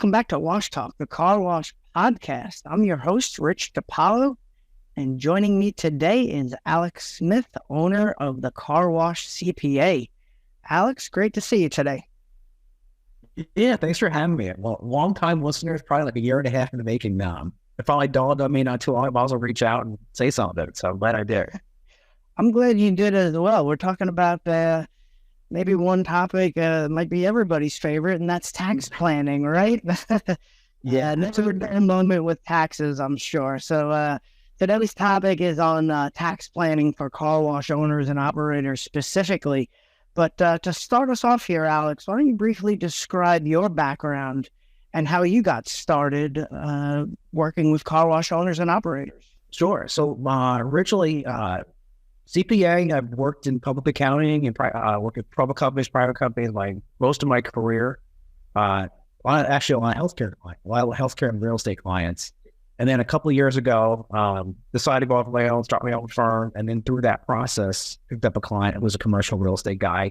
welcome back to Wash Talk, the Car Wash Podcast. I'm your host, Rich DiPaolo, and joining me today is Alex Smith, owner of the Car Wash CPA. Alex, great to see you today. Yeah, thanks for having me. Well, long-time listeners, probably like a year and a half in the making now. It probably dawned on me not too long. I might as well reach out and say something, so I'm glad I did. I'm glad you did as well. We're talking about maybe one topic might be everybody's favorite, and that's tax planning, right? Yeah, never a moment with taxes, I'm sure. So today's topic is on tax planning for car wash owners and operators specifically. But to start us off here, Alex, why don't you briefly describe your background and how you got started working with car wash owners and operators? Sure. So originally, CPA, I've worked in public accounting and worked at public companies, private companies, like most of my career. Actually, a lot of healthcare and real estate clients. And then a couple of years ago, decided to go off my own, start my own firm. And then through that process, picked up a client who was a commercial real estate guy.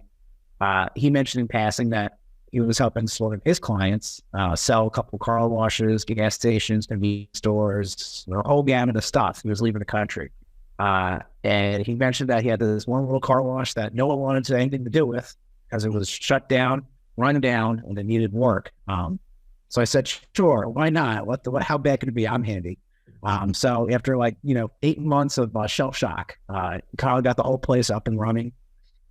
He mentioned in passing that he was helping sort of his clients sell a couple of car washes, gas stations, convenience stores, a whole gamut of stuff. He was leaving the country. And he mentioned that he had this one little car wash that no one wanted to have anything to do with because it was shut down, run down, and it needed work. So I said, sure, why not? How bad could it be? I'm handy. So after 8 months of shell shock, Kyle got the whole place up and running.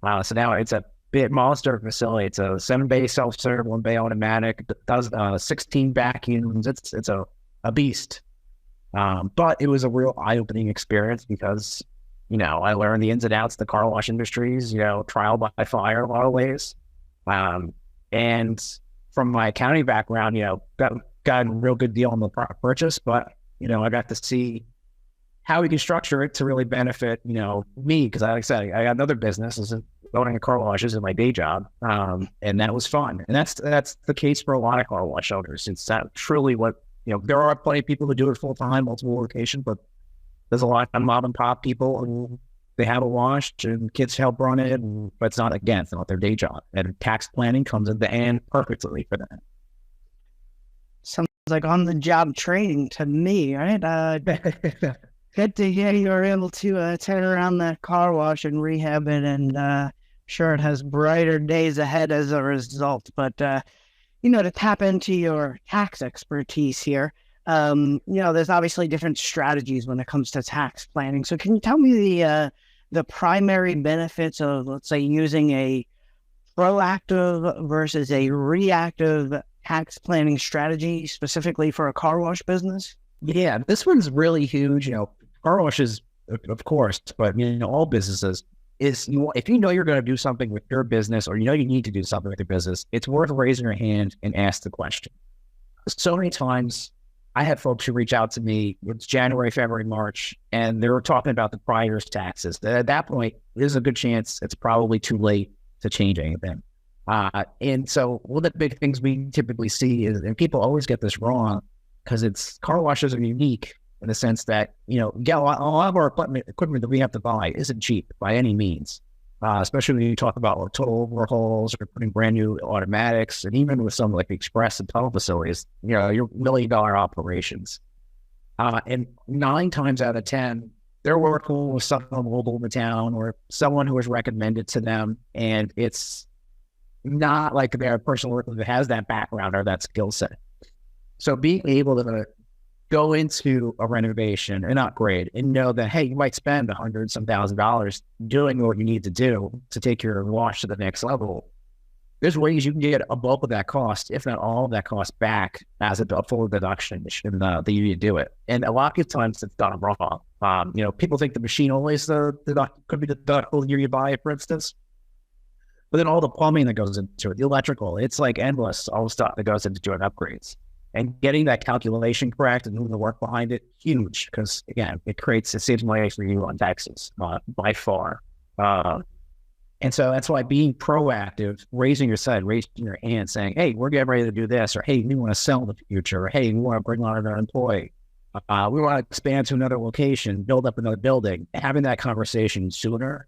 So now it's a big monster facility. It's a 7-bay self-serve, 1-bay automatic. It does 16 vacuums. It's a beast. But it was a real eye-opening experience because, I learned the ins and outs of the car wash industries, trial by fire in a lot of ways. And from my accounting background, got a real good deal on the purchase, but, I got to see how we can structure it to really benefit, me. Because like I said, I got another business, is owning a car washes in my day job. And that was fun. And that's the case for a lot of car wash owners. It's not truly what, there are plenty of people who do it full time, multiple locations, but there's a lot of mom and pop people who they have a wash and kids help run it, but it's not their day job. And tax planning comes into hand perfectly for that. Sounds like on the job training to me, right? Good to hear you were able to turn around that car wash and rehab it, and sure it has brighter days ahead as a result. But to tap into your tax expertise here, there's obviously different strategies when it comes to tax planning. So can you tell me the primary benefits of, let's say, using a proactive versus a reactive tax planning strategy specifically for a car wash business? Yeah, this one's really huge. Car washes, of course, but all businesses is if you're going to do something with your business, or you need to do something with your business, it's worth raising your hand and ask the question. So many times I had folks who reach out to me, it's January, February, March, and they were talking about the prior year's taxes. At that point, there's a good chance it's probably too late to change anything. And so one of the big things we typically see is, and people always get this wrong, because car washes are unique in the sense that, a lot of our equipment that we have to buy isn't cheap by any means. Especially when you talk about total overhauls or putting brand new automatics, and even with some like express and tunnel facilities, your $1 million operations. And 9 times out of 10, they're working with someone local in the town or someone who was recommended to them, and it's not like they're a person working that has that background or that skill set. So being able to go into a renovation, an upgrade, and know that, hey, you might spend $100,000 doing what you need to do to take your wash to the next level. There's ways you can get a bulk of that cost, if not all of that cost, back as a full deduction in the year you do it. And a lot of times it's done wrong. People think the machine only is could be the deductible the year you buy it, for instance. But then all the plumbing that goes into it, the electrical, it's like endless, all the stuff that goes into doing upgrades. And getting that calculation correct and doing the work behind it, huge, because again, it saves money for you on taxes by far. And so that's why being proactive, raising your hand, saying, hey, we're getting ready to do this, or hey, we want to sell in the future, or hey, we want to bring on another employee. We want to expand to another location, build up another building. Having that conversation sooner,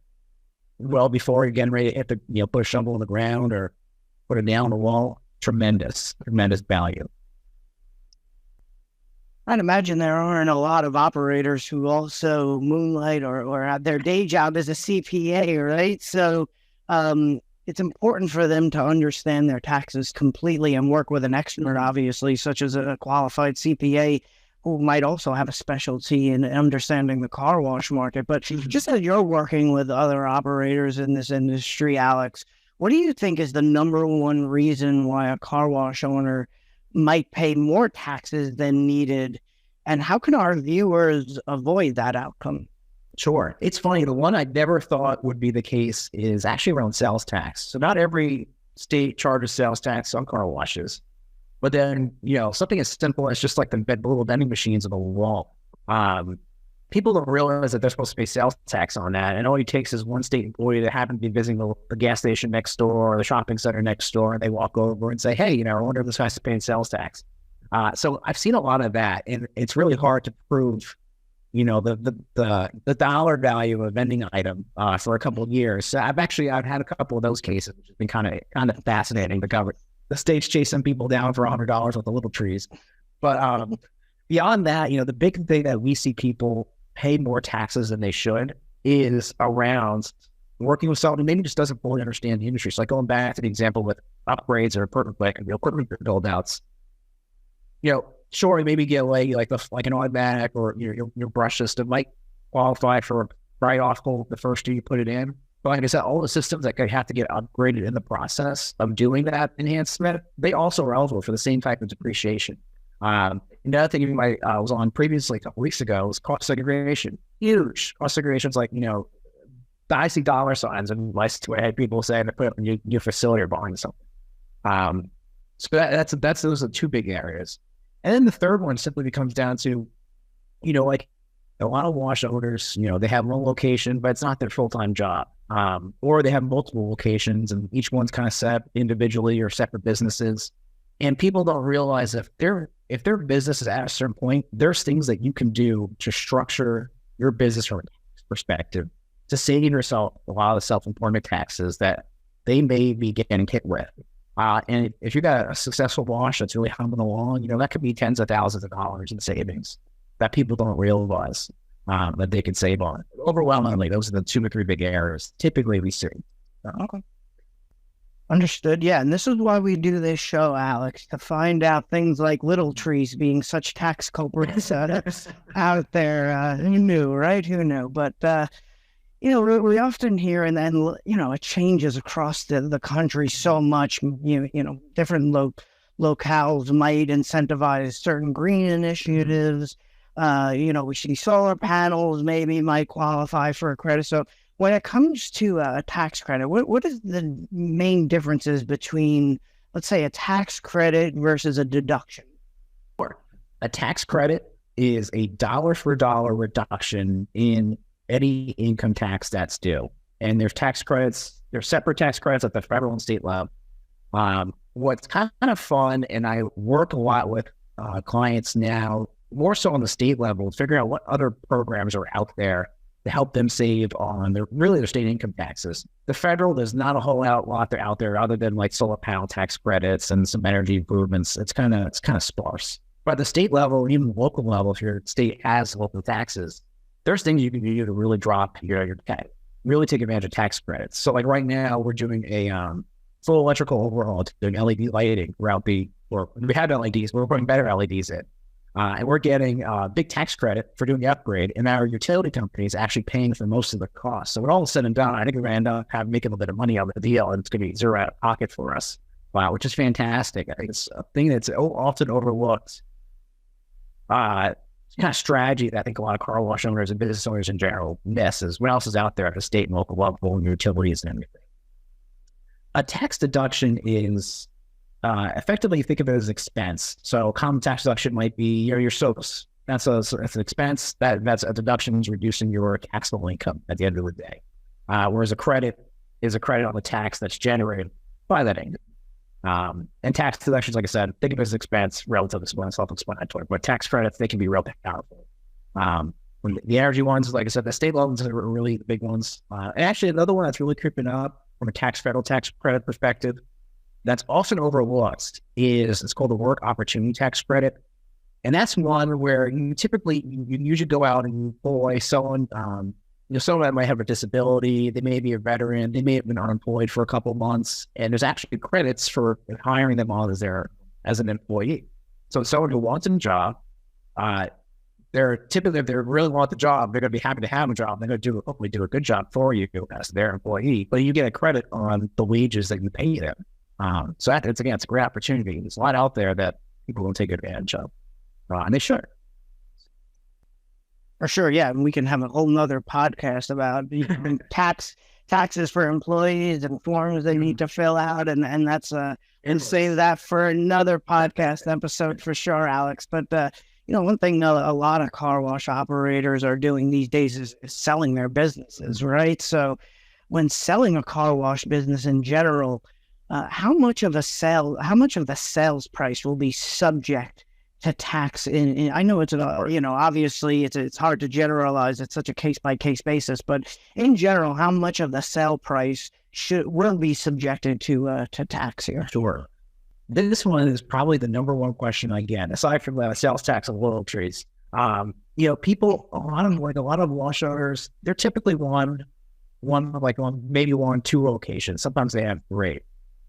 well before you're getting ready to hit put a shovel in the ground or put a nail on the wall, tremendous value. I'd imagine there aren't a lot of operators who also moonlight or have their day job as a CPA, right? So it's important for them to understand their taxes completely and work with an expert, obviously, such as a qualified CPA who might also have a specialty in understanding the car wash market. But just as you're working with other operators in this industry, Alex, what do you think is the number one reason why a car wash owner might pay more taxes than needed? And how can our viewers avoid that outcome? Sure. It's funny. The one I never thought would be the case is actually around sales tax. So not every state charges sales tax on car washes. But then, something as simple as just like the little vending machines on the wall. People don't realize that they're supposed to pay sales tax on that. And all it takes is one state employee that happened to be visiting the gas station next door or the shopping center next door. And they walk over and say, hey, I wonder if this guy's paying sales tax. So I've seen a lot of that. And it's really hard to prove, the dollar value of a vending item for a couple of years. So I've had a couple of those cases, which has been kind of fascinating. The state's chasing people down for $100 with the little trees. But beyond that, the big thing that we see people pay more taxes than they should is around working with someone who maybe just doesn't fully understand the industry. So like going back to the example with upgrades or equipment build outs, sure, maybe get away like an automatic or your brush system might qualify for write-off the first year you put it in. But like I said, all the systems that have to get upgraded in the process of doing that enhancement, they also are eligible for the same type of depreciation. Another thing I was on previously a couple weeks ago was cost segregation. Huge cost segregation is like, I see dollar signs and license to had people saying to put up in your facility or buying something. So that's those are two big areas. And then the third one simply comes down to, like a lot of wash owners, they have one location, but it's not their full-time job. Or they have multiple locations and each one's kind of set up individually or separate businesses. And people don't realize if their business is at a certain point, there's things that you can do to structure your business from a tax perspective to save yourself a lot of the self-employment taxes that they may be getting hit with. And if you got a successful wash that's really humming along, that could be tens of thousands of dollars in savings that people don't realize that they can save on. Overwhelmingly, those are the 2 or 3 big areas typically we see. Okay. Understood. Yeah. And this is why we do this show, Alex, to find out things like little trees being such tax culprits out there. Who knew, right? Who knew? But, we often hear, and then, it changes across the country so much, different locales might incentivize certain green initiatives. We see solar panels maybe might qualify for a credit. So when it comes to a tax credit, what is the main differences between, let's say, a tax credit versus a deduction? A tax credit is a dollar for dollar reduction in any income tax that's due. And there's separate tax credits at the federal and state level. What's kind of fun, and I work a lot with clients now, more so on the state level, figuring out what other programs are out there to help them save on their state income taxes. The federal, there's not a whole lot out there other than like solar panel tax credits and some energy improvements. It's kind of sparse. But at the state level, even local level, if your state has local taxes, there's things you can do to really drop your tax, really take advantage of tax credits. So like right now, we're doing a full electrical overhaul, doing LED lighting throughout we had LEDs, but we're putting better LEDs in. And we're getting a big tax credit for doing the upgrade, and our utility company is actually paying for most of the cost. So when all is said and done, I think we're going to end up making a little bit of money on the deal, and it's going to be zero out of pocket for us. Wow, which is fantastic. I think it's a thing that's often overlooked. Kind of strategy that I think a lot of car wash owners and business owners in general miss is what else is out there at the state and local level and utilities and everything. A tax deduction is effectively, think of it as expense. So common tax deduction might be your soaps. That's an expense. That's a deduction is reducing your taxable income at the end of the day. Whereas a credit is a credit on the tax that's generated by that income. And tax deductions, like I said, think of it as expense, relatively self-explanatory, but tax credits, they can be real powerful. The energy ones, like I said, the state levels are really the big ones. And actually another one that's really creeping up from a federal tax credit perspective, that's often overlooked it's called the work opportunity tax credit. And that's one where you typically, you usually go out and employ someone, someone that might have a disability, they may be a veteran, they may have been unemployed for a couple of months, and there's actually credits for hiring them on as an employee. So someone who wants a job, they're typically, if they really want the job, they're going to be happy to have a job. They're going to hopefully do a good job for you as their employee, but you get a credit on the wages that you pay them. So it's a great opportunity. There's a lot out there that people don't take advantage of, and they should. For sure, yeah. And we can have a whole nother podcast about taxes for employees and forms they need to fill out, and that's and save that for another podcast episode for sure, Alex. But one thing a lot of car wash operators are doing these days is selling their businesses, right? So when selling a car wash business in general, how much of the sales price will be subject to tax I know it's obviously it's hard to generalize. It's such a case by case basis, but in general, how much of the sale price will be subjected to tax here? Sure. This one is probably the number one question I get, aside from the sales tax and loyalties. People, a lot of wash owners, they're typically maybe one, two locations. Sometimes they have three.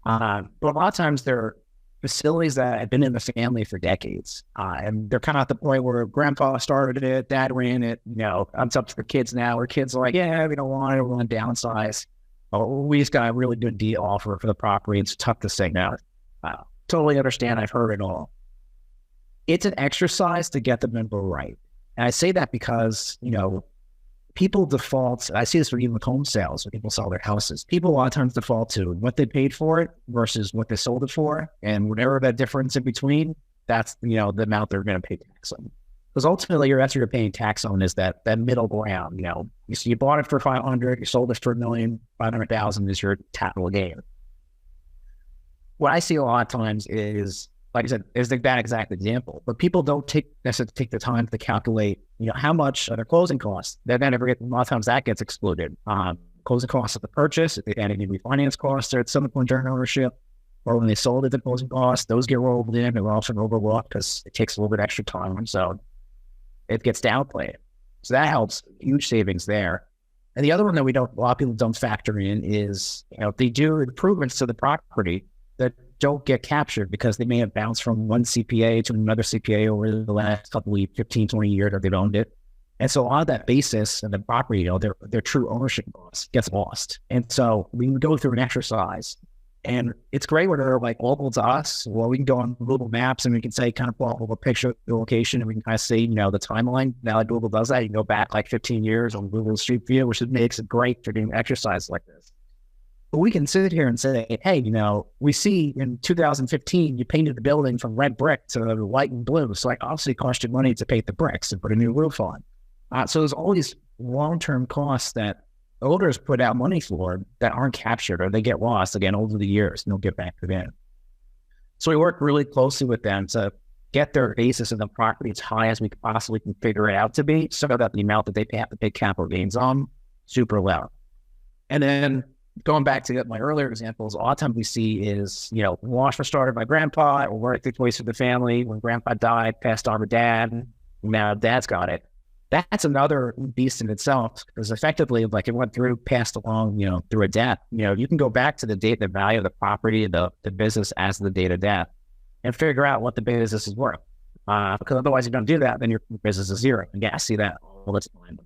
But a lot of times they're facilities that have been in the family for decades. And they're kind of at the point where grandpa started it, dad ran it, it's up to the kids now, where kids are like, yeah, we don't want it, we want to downsize. We just got a really good deal offer for the property. It's tough to say no. Totally understand. I've heard it all. It's an exercise to get the number right. And I say that because, people default, I see this even with home sales, when people sell their houses. People a lot of times default to what they paid for it versus what they sold it for. And whatever that difference in between, that's, the amount they're going to pay tax on. Because ultimately, that's what you're paying tax on, is that middle ground. You bought it for $500,000, you sold it for $1,500,000 is your capital gain. What I see a lot of times is, like I said, is that exact example. But people don't necessarily take the time to calculate, how much are their closing costs. A lot of times that gets excluded. Closing costs of the purchase, if they had any refinance costs at some point during ownership, or when they sold it, the closing costs, those get rolled in. They're often overlooked because it takes a little bit extra time. So it gets downplayed. So that helps, huge savings there. And the other one that a lot of people don't factor in is, if they do improvements to the property that don't get captured because they may have bounced from one CPA to another CPA over the last couple of 15, 20 years that they've owned it. And so a lot of that basis and the property, their true ownership cost gets lost. And so we can go through an exercise, and it's great when they're like local to us. Well, we can go on Google Maps and we can say, kind of pull up a picture of the location, and we can kind of see, the timeline. Now that Google does that, you can go back like 15 years on Google Street View, which makes it great for doing exercise like this. But we can sit here and say, hey, we see in 2015, you painted the building from red brick to white and blue. So it obviously cost you money to paint the bricks and put a new roof on. So there's all these long-term costs that owners put out money for that aren't captured, or they get lost again over the years and don't get back in. So we work really closely with them to get their basis in the property as high as we possibly can figure it out to be, so that the amount that they have to pay capital gains on, super low. And then going back to my earlier examples, a lot of times we see is, wash was started by grandpa, or worked its way through the family. When grandpa died, passed on to dad, now dad's got it. That's another beast in itself, because effectively, like, it went through, passed along, through a death. You can go back to the date, the value of the property, the business as the date of death, and figure out what the business is worth. Because otherwise, if you don't do that, then your business is zero. And I see that all the time,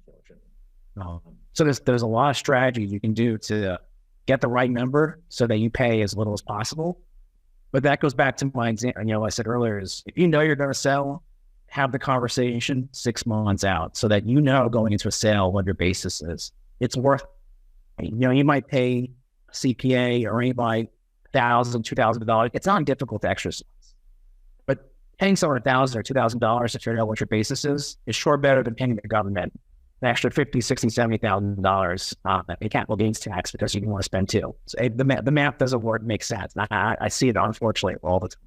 unfortunately. So there's a lot of strategies you can do to get the right number so that you pay as little as possible. But that goes back to my example, I said earlier, is if you're going to sell, have the conversation 6 months out so that going into a sale what your basis is. It's worth, you might pay a CPA or anybody $1,000, $2,000. It's not difficult to exercise. But paying someone $1,000 or $2,000 to figure out what your basis is sure better than paying the government an extra $50,000, $60,000, $70,000 in capital gains tax because you don't want to spend too. So the math doesn't work, makes sense. I see it, unfortunately, all the time.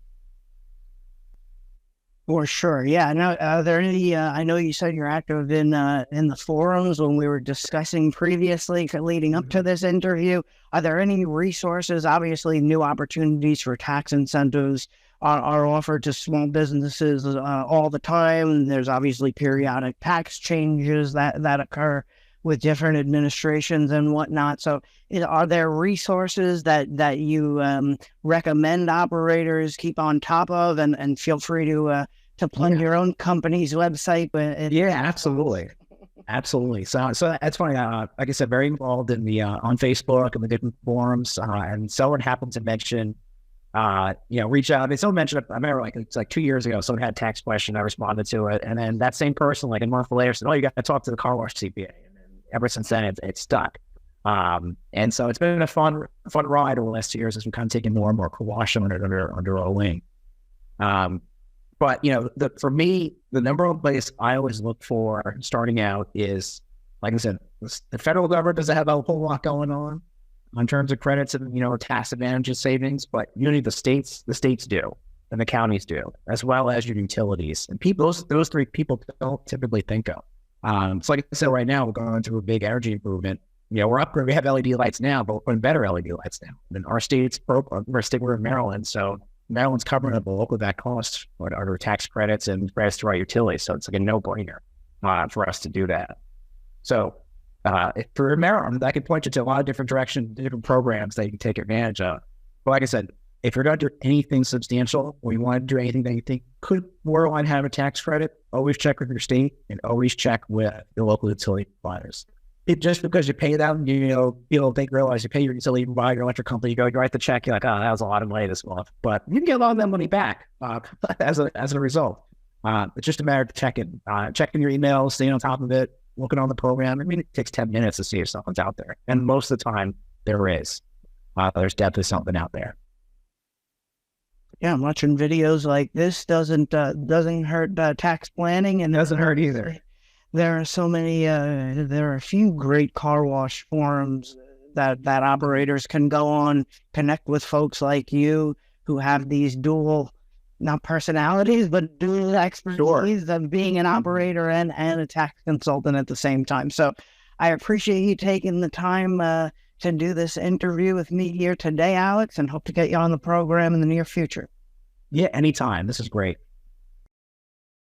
For sure. Yeah. Now, are there any, I know you said you're active in the forums when we were discussing previously leading up to this interview. Are there any resources, obviously new opportunities for tax incentives are offered to small businesses all the time. There's obviously periodic tax changes that occur with different administrations and whatnot. So are there resources that you recommend operators keep on top of, and feel free to plug your own company's website? Yeah, absolutely. Absolutely. So that's funny. Like I said, very involved in the on Facebook and the different forums. And someone happened to mention, reach out. They someone mentioned. I remember, it's like 2 years ago, someone had a tax question. I responded to it, and then that same person, like a month later, said, "Oh, you got to talk to the Car Wash CPA." And then ever since then, it's stuck. And so it's been a fun ride over the last 2 years as we've kind of taken more and more Car Wash under our wing. But for me, the number one place I always look for starting out is, like I said, the federal government doesn't have a whole lot going on in terms of credits and tax advantages, savings, but the states do, and the counties do, as well as your utilities. And people, those three people don't typically think of. So like I said, right now we're going through a big energy improvement. We're upgrading. We have LED lights now, but we're putting better LED lights now. And our we're in Maryland, so Maryland's covering a bulk of that cost under tax credits and credits to our utilities. So it's like a no-brainer for us to do that. So if for Maryland, I can point you to a lot of different different programs that you can take advantage of. But like I said, if you're going to do anything substantial, or you want to do anything that you think could borderline have a tax credit, always check with your state and always check with the local utility providers. Just because you pay them, people don't realize you pay your utility provider, your electric company, you write the check, you're like, oh, that was a lot of money this month. But you can get a lot of that money back as a result. It's just a matter of checking your emails, staying on top of it, looking on the program. I mean, it takes 10 minutes to see if something's out there. And most of the time, there is. There's definitely something out there. Yeah, watching videos like this doesn't hurt tax planning, and doesn't hurt either. There are so many. There are a few great car wash forums that operators can go on, connect with folks like you who have these dual, not personalities, but dual expertise of being an operator and a tax consultant at the same time. So I appreciate you taking the time to do this interview with me here today, Alex, and hope to get you on the program in the near future. Yeah, anytime. This is great.